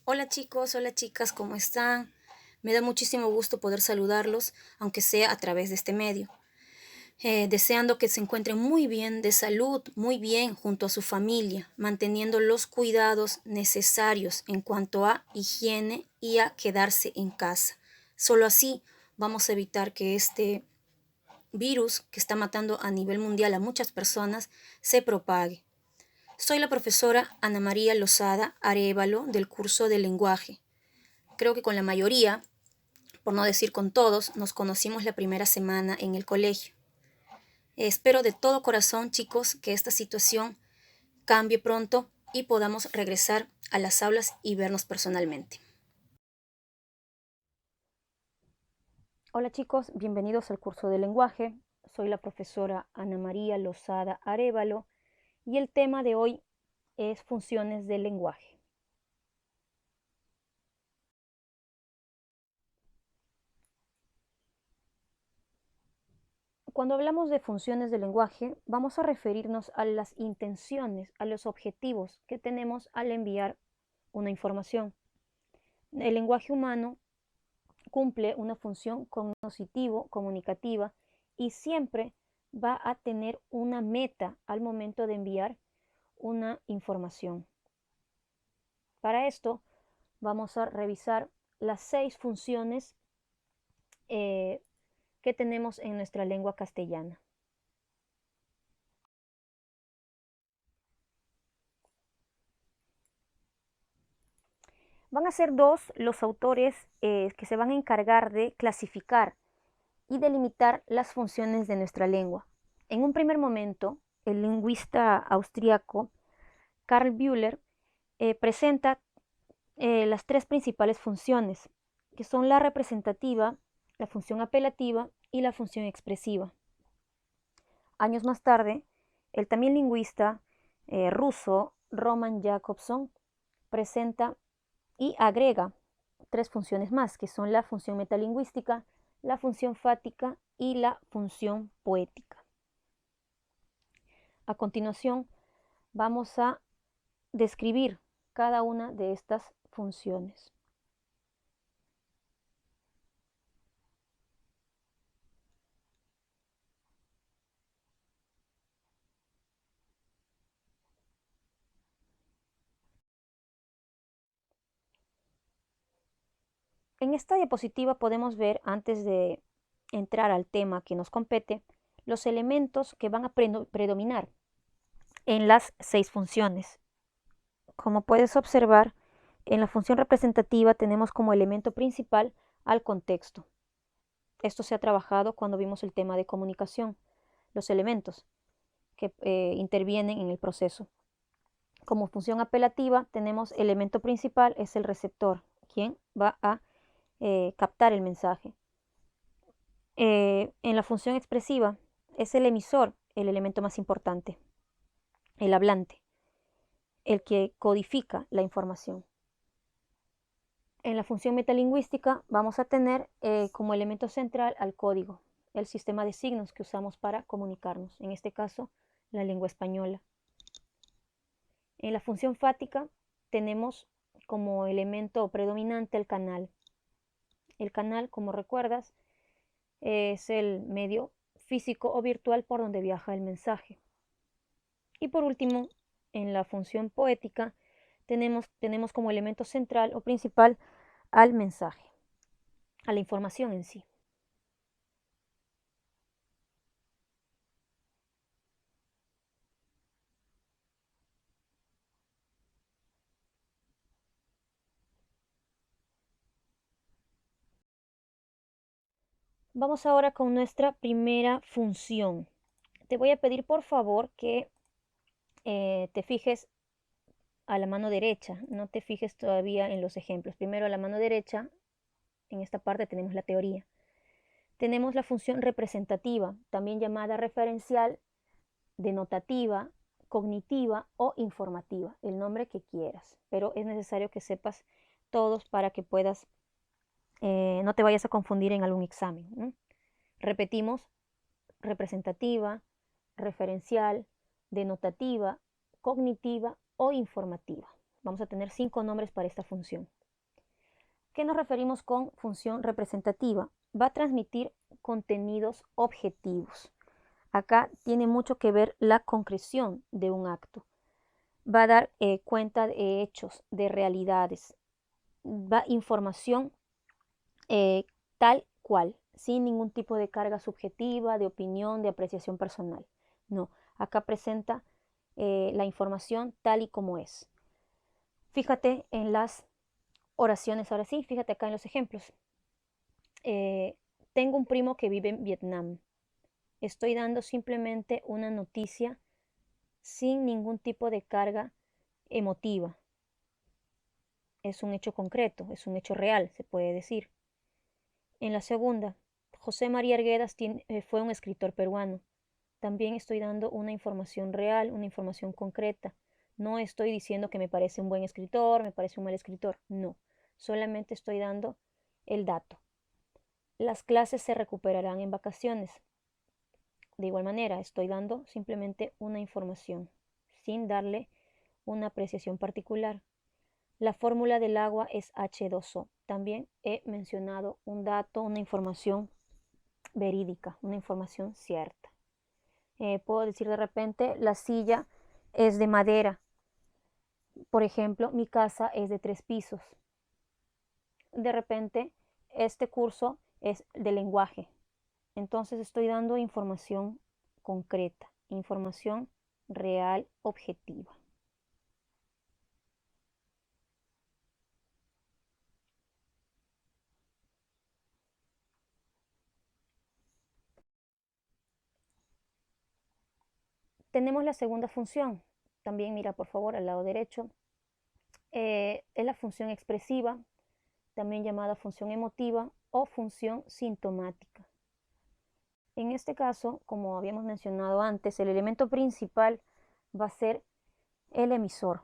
Hola chicos, hola chicas, ¿cómo están? Me da muchísimo gusto poder saludarlos, aunque sea a través de este medio. Deseando que se encuentren muy bien de salud, muy bien junto a su familia, manteniendo los cuidados necesarios en cuanto a higiene y a quedarse en casa. Solo así vamos a evitar que este virus que está matando a nivel mundial a muchas personas se propague. Soy la profesora Ana María Lozada Arévalo del curso de lenguaje. Creo que con la mayoría, por no decir con todos, nos conocimos la primera semana en el colegio. Espero de todo corazón, chicos, que esta situación cambie pronto y podamos regresar a las aulas y vernos personalmente. Hola chicos, bienvenidos al curso de lenguaje. Soy la profesora Ana María Lozada Arévalo y el tema de hoy es funciones del lenguaje. Cuando hablamos de funciones del lenguaje, vamos a referirnos a las intenciones, a los objetivos que tenemos al enviar una información. El lenguaje humano cumple una función comunicativa y siempre va a tener una meta al momento de enviar una información. Para esto vamos a revisar las 6 funciones que tenemos en nuestra lengua castellana. Van a ser dos los autores que se van a encargar de clasificar y delimitar las funciones de nuestra lengua. En un primer momento, el lingüista austriaco Karl Bühler presenta las 3 principales funciones, que son la representativa, la función apelativa y la función expresiva. Años más tarde, el también lingüista ruso Roman Jakobson presenta y agrega 3 funciones más, que son la función metalingüística, la función fática y la función poética. A continuación, vamos a describir cada una de estas funciones. En esta diapositiva podemos ver, antes de entrar al tema que nos compete, los elementos que van a predominar en las 6 funciones. Como puedes observar, en la función representativa tenemos como elemento principal al contexto. Esto se ha trabajado cuando vimos el tema de comunicación, los elementos que intervienen en el proceso. Como función apelativa tenemos elemento principal, es el receptor, quien va a captar el mensaje. En la función expresiva es el emisor el elemento más importante, el hablante, el que codifica la información. En la función metalingüística vamos a tener como elemento central al código, el sistema de signos que usamos para comunicarnos, en este caso la lengua española. En la función fática tenemos como elemento predominante el canal. El canal, como recuerdas, es el medio físico o virtual por donde viaja el mensaje. Y por último, en la función poética tenemos como elemento central o principal al mensaje, a la información en sí. Vamos ahora con nuestra primera función. Te voy a pedir por favor que te fijes a la mano derecha, no te fijes todavía en los ejemplos. Primero a la mano derecha, en esta parte tenemos la teoría. Tenemos la función representativa, también llamada referencial, denotativa, cognitiva o informativa, el nombre que quieras, pero es necesario que sepas todos para que puedas, no te vayas a confundir en algún examen, ¿no? Repetimos, representativa, referencial, denotativa, cognitiva o informativa. Vamos a tener 5 nombres para esta función. ¿Qué nos referimos con función representativa? Va a transmitir contenidos objetivos. Acá tiene mucho que ver la concreción de un acto. Va a dar cuenta de hechos, de realidades, información tal cual, sin ningún tipo de carga subjetiva, de opinión, de apreciación personal. No, acá presenta la información tal y como es. Fíjate en las oraciones, ahora sí, fíjate acá en los ejemplos. Tengo un primo que vive en Vietnam. Estoy dando simplemente una noticia sin ningún tipo de carga emotiva. Es un hecho concreto, es un hecho real, se puede decir. En la segunda, José María Arguedas fue un escritor peruano. También estoy dando una información real, una información concreta. No estoy diciendo que me parece un buen escritor, me parece un mal escritor. No, solamente estoy dando el dato. Las clases se recuperarán en vacaciones. De igual manera, estoy dando simplemente una información, sin darle una apreciación particular. La fórmula del agua es H2O. También he mencionado un dato, una información verídica, una información cierta. Puedo decir de repente, la silla es de madera. Por ejemplo, mi casa es de 3 pisos. De repente, este curso es de lenguaje. Entonces estoy dando información concreta, información real, objetiva. Tenemos la segunda función. También mira por favor al lado derecho. Es la función expresiva, también llamada función emotiva o función sintomática. En este caso, como habíamos mencionado antes, el elemento principal va a ser el emisor.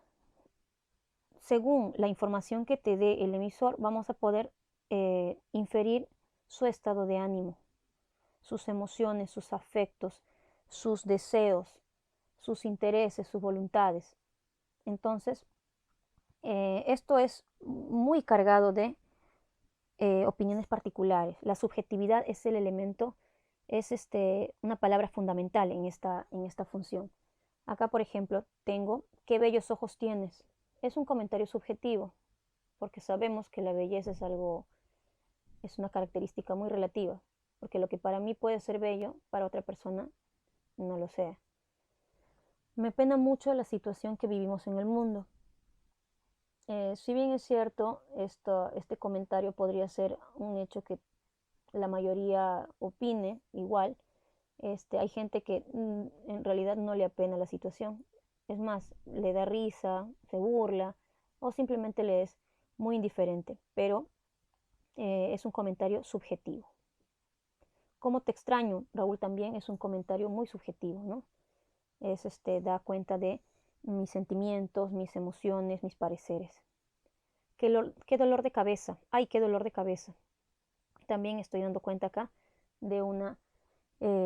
Según la información que te dé el emisor, vamos a poder inferir su estado de ánimo, sus emociones, sus afectos, sus deseos, sus intereses, sus voluntades. Entonces, esto es muy cargado de opiniones particulares. La subjetividad es el elemento, es una palabra fundamental en esta función. Acá, por ejemplo, tengo, qué bellos ojos tienes. Es un comentario subjetivo, porque sabemos que la belleza es una característica muy relativa, porque lo que para mí puede ser bello, para otra persona no lo sea. Me pena mucho la situación que vivimos en el mundo. Si bien es cierto, este comentario podría ser un hecho que la mayoría opine igual, hay gente que en realidad no le apena la situación. Es más, le da risa, se burla o simplemente le es muy indiferente, pero es un comentario subjetivo. ¿Cómo te extraño, Raúl? También es un comentario muy subjetivo, ¿no? Da cuenta de mis sentimientos, mis emociones, mis pareceres. ¿Qué dolor de cabeza? ¡Ay, qué dolor de cabeza! También estoy dando cuenta acá de una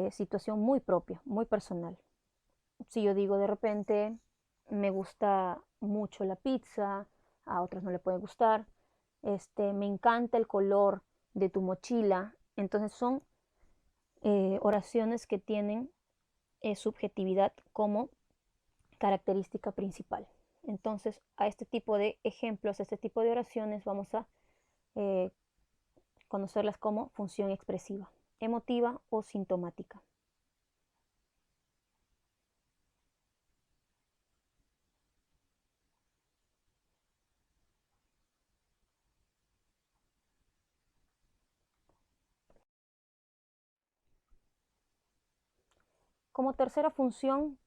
situación muy propia, muy personal. Si yo digo de repente, me gusta mucho la pizza, a otros no le puede gustar, me encanta el color de tu mochila, entonces son oraciones que tienen subjetividad como característica principal. Entonces, a este tipo de ejemplos, a este tipo de oraciones, vamos a conocerlas como función expresiva, emotiva o sintomática. Como tercera función,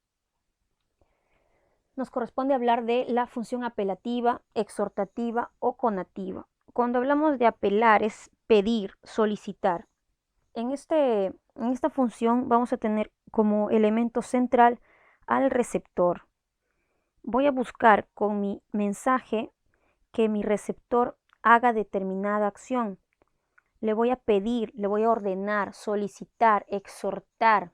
nos corresponde hablar de la función apelativa, exhortativa o conativa. Cuando hablamos de apelar es pedir, solicitar. En esta función vamos a tener como elemento central al receptor. Voy a buscar con mi mensaje que mi receptor haga determinada acción. Le voy a pedir, le voy a ordenar, solicitar, exhortar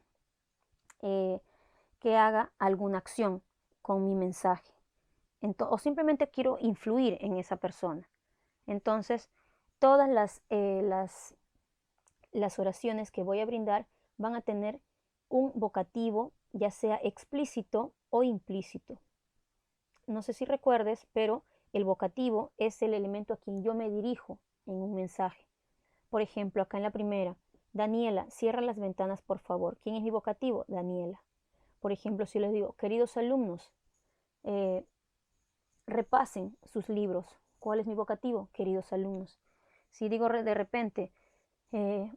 que haga alguna acción con mi mensaje. o simplemente quiero influir en esa persona. Entonces, todas las oraciones que voy a brindar van a tener un vocativo, ya sea explícito o implícito. No sé si recuerdes, pero el vocativo es el elemento a quien yo me dirijo en un mensaje. Por ejemplo, acá en la primera, Daniela, cierra las ventanas, por favor. ¿Quién es mi vocativo? Daniela. Por ejemplo, si les digo, queridos alumnos, repasen sus libros. ¿Cuál es mi vocativo? Queridos alumnos. Si digo de repente,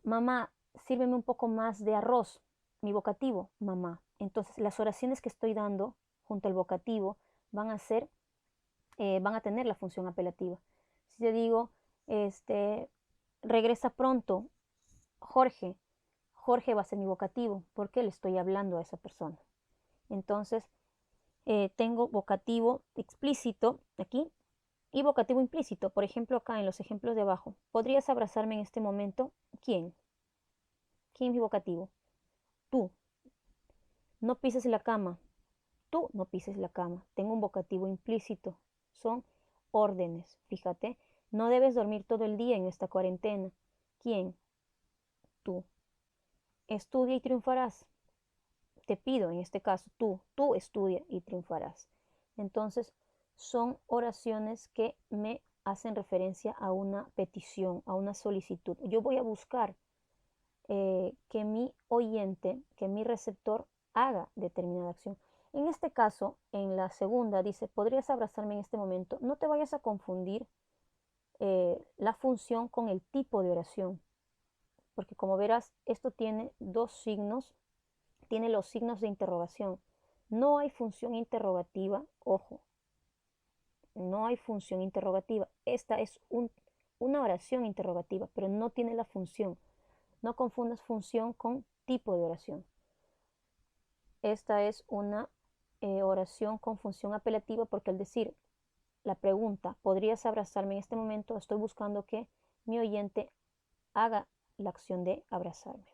mamá, sírveme un poco más de arroz, mi vocativo, mamá. Entonces, las oraciones que estoy dando junto al vocativo van a ser, van a tener la función apelativa. Si yo digo, regresa pronto, Jorge, Jorge va a ser mi vocativo porque le estoy hablando a esa persona. Entonces, tengo vocativo explícito aquí y vocativo implícito. Por ejemplo, acá en los ejemplos de abajo. ¿Podrías abrazarme en este momento? ¿Quién? ¿Quién es mi vocativo? Tú. No pises la cama. Tú no pises la cama. Tengo un vocativo implícito. Son órdenes. Fíjate. No debes dormir todo el día en esta cuarentena. ¿Quién? Tú. Estudia y triunfarás. Te pido, en este caso, tú estudia y triunfarás. Entonces, son oraciones que me hacen referencia a una petición, a una solicitud. Yo voy a buscar que mi oyente, que mi receptor haga determinada acción. En este caso, en la segunda, dice, ¿podrías abrazarme en este momento? No te vayas a confundir la función con el tipo de oración, porque como verás, esto tiene dos signos, tiene los signos de interrogación. No hay función interrogativa, ojo, no hay función interrogativa. Esta es una oración interrogativa, pero no tiene la función. No confundas función con tipo de oración. Esta es una oración con función apelativa porque al decir la pregunta, ¿podrías abrazarme en este momento? Estoy buscando que mi oyente haga la acción de abrazarme.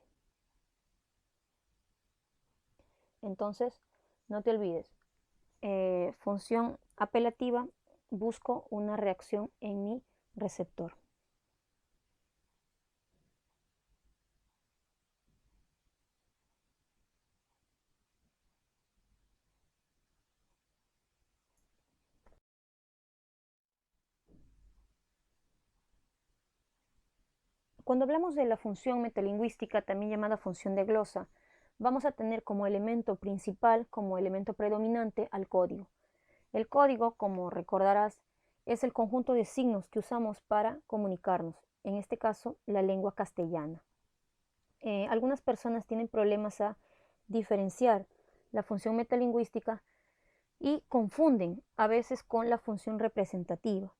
Entonces, no te olvides, función apelativa, busco una reacción en mi receptor. Cuando hablamos de la función metalingüística, también llamada función de glosa, vamos a tener como elemento principal, como elemento predominante, al código. El código, como recordarás, es el conjunto de signos que usamos para comunicarnos, en este caso, la lengua castellana. Algunas personas tienen problemas a diferenciar la función metalingüística y confunden a veces con la función representativa.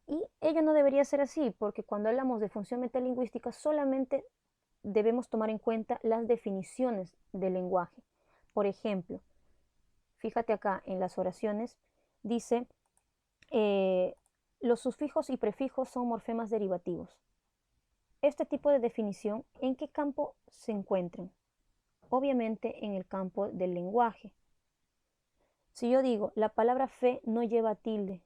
Y ello no debería ser así, porque cuando hablamos de función metalingüística solamente debemos tomar en cuenta las definiciones del lenguaje. Por ejemplo, fíjate acá en las oraciones, dice, los sufijos y prefijos son morfemas derivativos. Este tipo de definición, ¿en qué campo se encuentran? Obviamente en el campo del lenguaje. Si yo digo, la palabra fe no lleva tilde,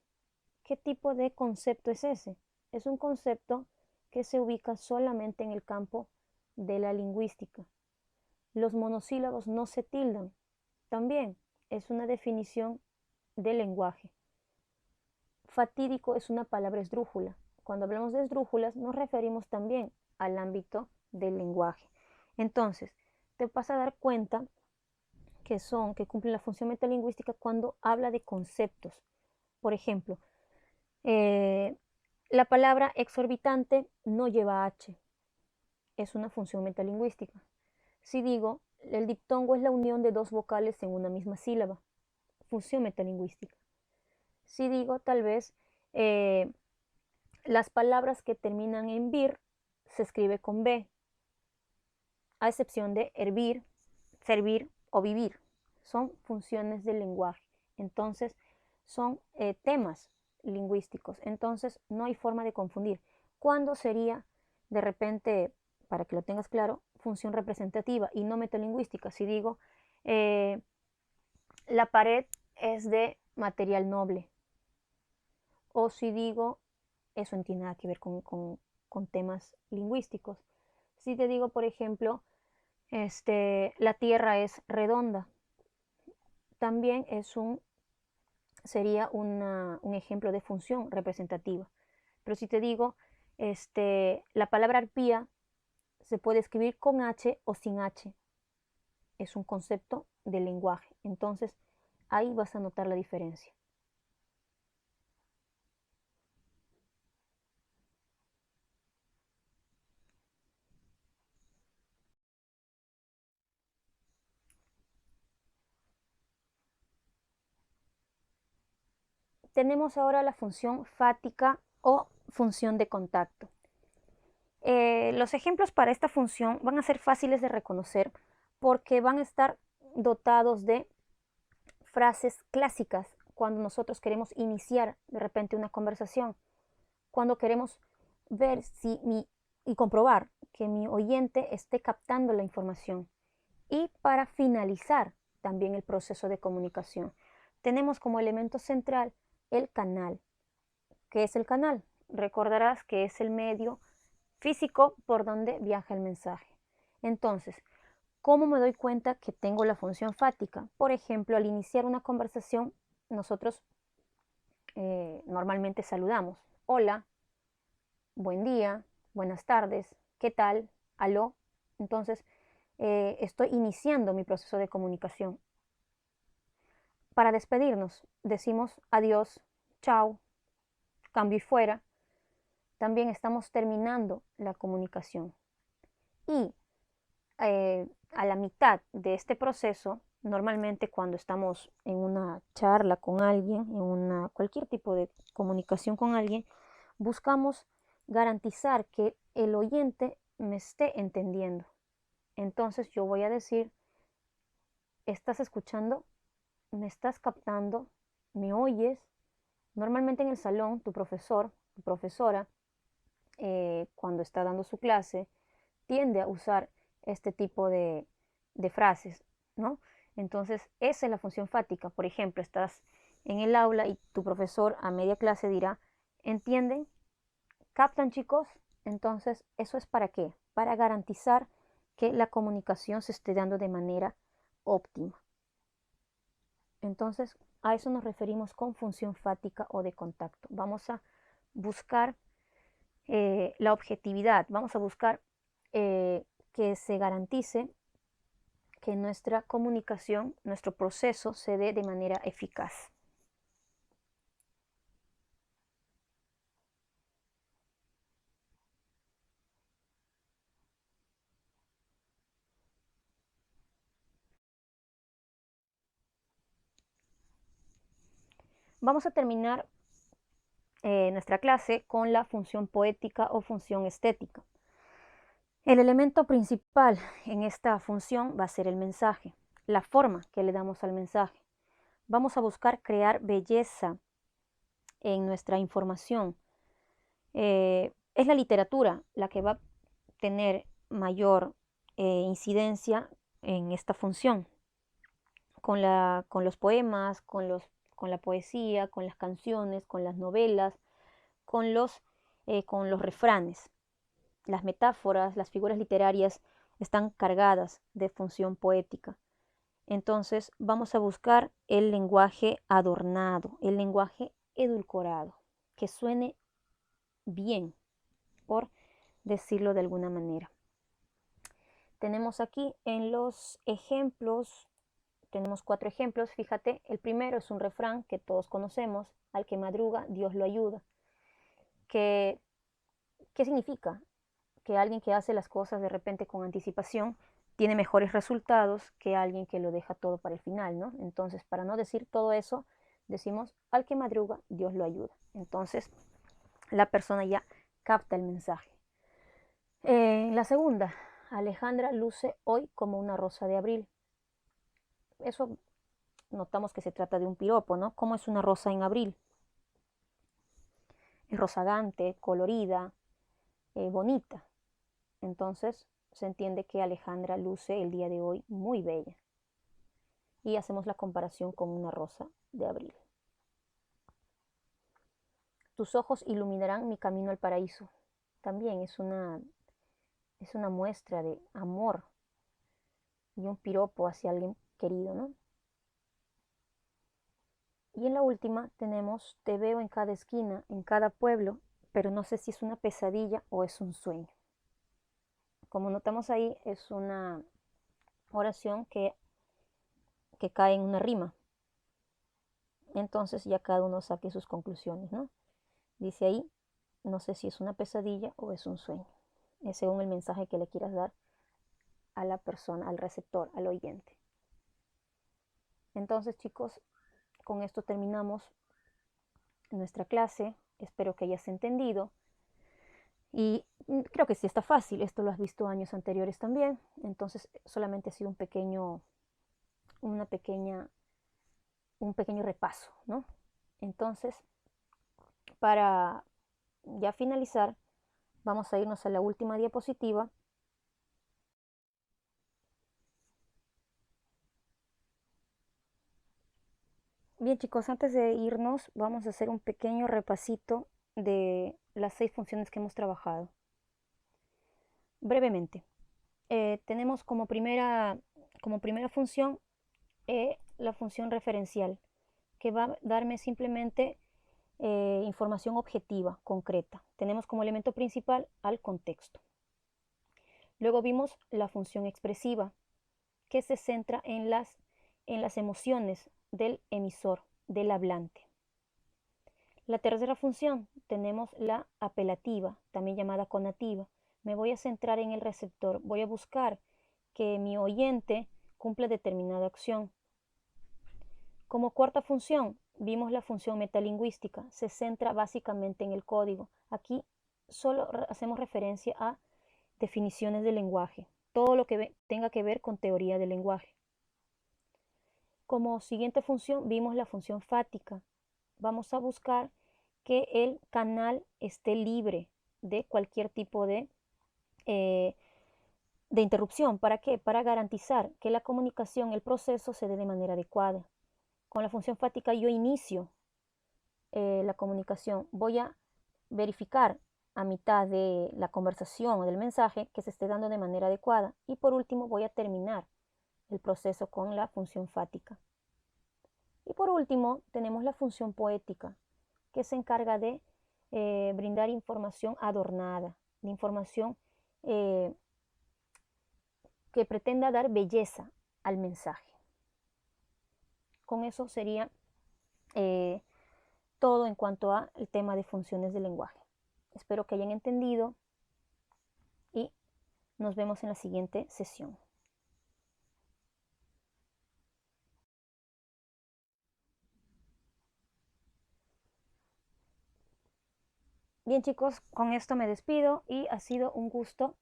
¿qué tipo de concepto es ese? Es un concepto que se ubica solamente en el campo de la lingüística. Los monosílabos no se tildan. También es una definición del lenguaje. Fatídico es una palabra esdrújula. Cuando hablamos de esdrújulas nos referimos también al ámbito del lenguaje. Entonces, te vas a dar cuenta que cumplen la función metalingüística cuando habla de conceptos. Por ejemplo, la palabra exorbitante no lleva H. Es una función metalingüística. Si digo, el diptongo es la unión de dos vocales en una misma sílaba, función metalingüística. Si digo, tal vez, las palabras que terminan en vir se escribe con B, a excepción de hervir, servir o vivir. Son funciones del lenguaje. Entonces, son temas lingüísticos. Entonces, no hay forma de confundir. ¿Cuándo sería, de repente, para que lo tengas claro, función representativa y no metalingüística? Si digo, la pared es de material noble. O si digo, eso no tiene nada que ver con temas lingüísticos. Si te digo, por ejemplo, la Tierra es redonda, también sería un ejemplo de función representativa. Pero si te digo, la palabra arpía se puede escribir con H o sin H. Es un concepto del lenguaje. Entonces, ahí vas a notar la diferencia. Tenemos ahora la función fática o función de contacto. Los ejemplos para esta función van a ser fáciles de reconocer porque van a estar dotados de frases clásicas cuando nosotros queremos iniciar de repente una conversación, cuando queremos ver y comprobar que mi oyente esté captando la información y para finalizar también el proceso de comunicación. Tenemos como elemento central el canal. ¿Qué es el canal? Recordarás que es el medio físico por donde viaja el mensaje. Entonces, ¿cómo me doy cuenta que tengo la función fática? Por ejemplo, al iniciar una conversación, nosotros normalmente saludamos. Hola, buen día, buenas tardes, ¿qué tal? Aló. Entonces, estoy iniciando mi proceso de comunicación. Para despedirnos, decimos adiós, chao, cambio y fuera. También estamos terminando la comunicación. Y a la mitad de este proceso, normalmente cuando estamos en una charla con alguien, cualquier tipo de comunicación con alguien, buscamos garantizar que el oyente me esté entendiendo. Entonces yo voy a decir, ¿estás escuchando? ¿Me estás captando? ¿Me oyes? Normalmente en el salón, tu profesor, tu profesora, cuando está dando su clase, tiende a usar este tipo de frases, ¿no? Entonces, esa es la función fática. Por ejemplo, estás en el aula y tu profesor a media clase dirá, ¿entienden? ¿Captan, chicos? Entonces, ¿eso es para qué? Para garantizar que la comunicación se esté dando de manera óptima. Entonces, a eso nos referimos con función fática o de contacto. Vamos a buscar la objetividad, vamos a buscar que se garantice que nuestra comunicación, nuestro proceso se dé de manera eficaz. Vamos a terminar nuestra clase con la función poética o función estética. El elemento principal en esta función va a ser el mensaje, la forma que le damos al mensaje. Vamos a buscar crear belleza en nuestra información. Es la literatura la que va a tener mayor incidencia en esta función, con los poemas, con la poesía, con las canciones, con las novelas, con los refranes. Las metáforas, las figuras literarias están cargadas de función poética. Entonces vamos a buscar el lenguaje adornado, el lenguaje edulcorado, que suene bien, por decirlo de alguna manera. Tenemos aquí en los ejemplos, tenemos 4 ejemplos. Fíjate, el primero es un refrán que todos conocemos: al que madruga, Dios lo ayuda. ¿Qué significa? Que alguien que hace las cosas de repente con anticipación tiene mejores resultados que alguien que lo deja todo para el final, ¿no? Entonces, para no decir todo eso, decimos, al que madruga, Dios lo ayuda. Entonces, la persona ya capta el mensaje. La segunda, Alejandra luce hoy como una rosa de abril. Eso notamos que se trata de un piropo, ¿no? ¿Cómo es una rosa en abril? Es rozagante, colorida, bonita. Entonces se entiende que Alejandra luce el día de hoy muy bella. Y hacemos la comparación con una rosa de abril. tus ojos iluminarán mi camino al paraíso. También es una muestra de amor y un piropo hacia alguien querido, ¿no? Y en la última tenemos, te veo en cada esquina, en cada pueblo, pero no sé si es una pesadilla o es un sueño. Como notamos ahí, es una oración que cae en una rima. Entonces ya cada uno saque sus conclusiones, ¿no? Dice ahí, no sé si es una pesadilla o es un sueño. Es según el mensaje que le quieras dar a la persona, al receptor, al oyente. Entonces, chicos, con esto terminamos nuestra clase. Espero que hayas entendido. Y creo que sí está fácil. Esto lo has visto años anteriores también. Entonces, solamente ha sido un pequeño repaso, ¿no? Entonces, para ya finalizar, vamos a irnos a la última diapositiva. Bien, chicos, antes de irnos, vamos a hacer un pequeño repasito de las 6 funciones que hemos trabajado. Brevemente, tenemos como primera función la función referencial, que va a darme simplemente información objetiva, concreta. Tenemos como elemento principal al contexto. Luego vimos la función expresiva, que se centra en las emociones del emisor, del hablante. La tercera función tenemos la apelativa, también llamada conativa. Me voy a centrar en el receptor, voy a buscar que mi oyente cumpla determinada acción. Como cuarta función, vimos la función metalingüística, se centra básicamente en el código. Aquí solo hacemos referencia a definiciones del lenguaje, todo lo que tenga que ver con teoría del lenguaje. Como siguiente función vimos la función fática. Vamos a buscar que el canal esté libre de cualquier tipo de interrupción. ¿Para qué? Para garantizar que la comunicación, el proceso se dé de manera adecuada. Con la función fática yo inicio la comunicación. Voy a verificar a mitad de la conversación o del mensaje que se esté dando de manera adecuada. Y por último voy a terminar el proceso con la función fática. Y por último tenemos la función poética, que se encarga de brindar información adornada, de información que pretenda dar belleza al mensaje. Con eso sería todo en cuanto al tema de funciones del lenguaje. Espero que hayan entendido y nos vemos en la siguiente sesión. Bien, chicos, con esto me despido y ha sido un gusto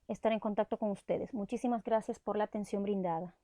estar en contacto con ustedes. Muchísimas gracias por la atención brindada.